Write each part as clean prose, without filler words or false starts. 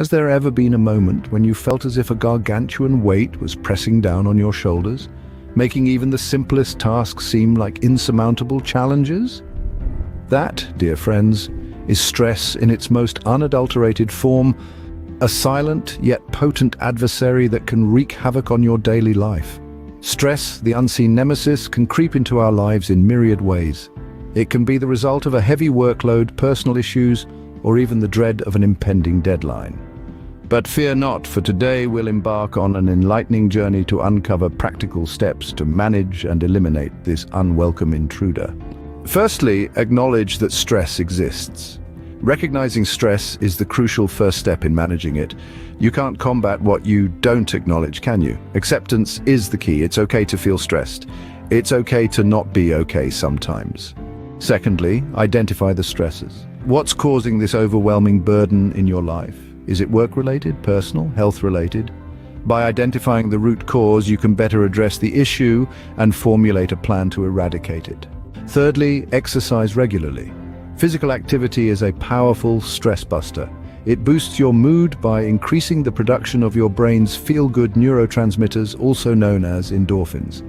Has there ever been a moment when you felt as if a gargantuan weight was pressing down on your shoulders, making even the simplest tasks seem like insurmountable challenges? That, dear friends, is stress in its most unadulterated form, a silent yet potent adversary that can wreak havoc on your daily life. Stress, the unseen nemesis, can creep into our lives in myriad ways. It can be the result of a heavy workload, personal issues, or even the dread of an impending deadline. But fear not, for today we'll embark on an enlightening journey to uncover practical steps to manage and eliminate this unwelcome intruder. Firstly, acknowledge that stress exists. Recognizing stress is the crucial first step in managing it. You can't combat what you don't acknowledge, can you? Acceptance is the key. It's okay to feel stressed. It's okay to not be okay sometimes. Secondly, identify the stresses. What's causing this overwhelming burden in your life? Is it work-related, personal, health-related? By identifying the root cause, you can better address the issue and formulate a plan to eradicate it. Thirdly, exercise regularly. Physical activity is a powerful stress buster. It boosts your mood by increasing the production of your brain's feel-good neurotransmitters, also known as endorphins.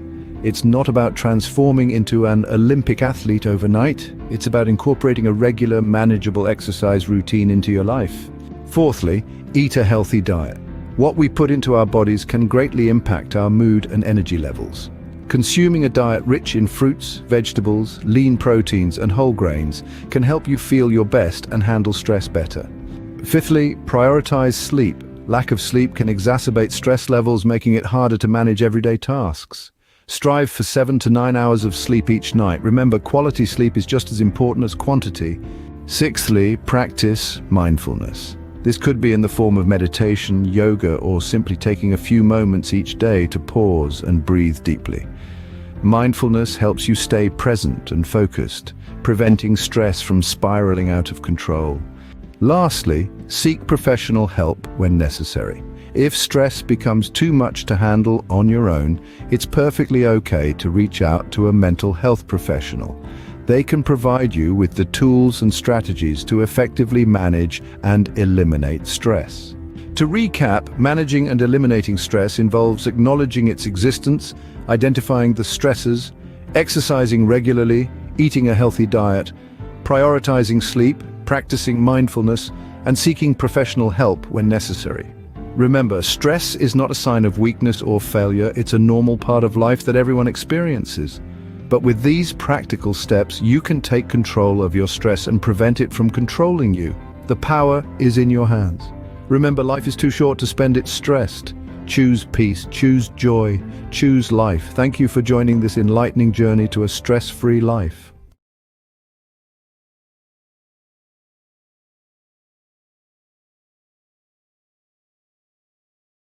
It's not about transforming into an Olympic athlete overnight. It's about incorporating a regular, manageable exercise routine into your life. Fourthly, eat a healthy diet. What we put into our bodies can greatly impact our mood and energy levels. Consuming a diet rich in fruits, vegetables, lean proteins, and whole grains can help you feel your best and handle stress better. Fifthly, prioritize sleep. Lack of sleep can exacerbate stress levels, making it harder to manage everyday tasks. Strive for 7 to 9 hours of sleep each night. Remember, quality sleep is just as important as quantity. Sixthly, practice mindfulness. This could be in the form of meditation, yoga, or simply taking a few moments each day to pause and breathe deeply. Mindfulness helps you stay present and focused, preventing stress from spiraling out of control. Lastly, seek professional help when necessary. If stress becomes too much to handle on your own, it's perfectly okay to reach out to a mental health professional. They can provide you with the tools and strategies to effectively manage and eliminate stress. To recap, managing and eliminating stress involves acknowledging its existence, identifying the stresses, exercising regularly, eating a healthy diet, prioritizing sleep, practicing mindfulness, and seeking professional help when necessary. Remember, stress is not a sign of weakness or failure. It's a normal part of life that everyone experiences. But with these practical steps, you can take control of your stress and prevent it from controlling you. The power is in your hands. Remember, life is too short to spend it stressed. Choose peace, choose joy, choose life. Thank you for joining this enlightening journey to a stress-free life.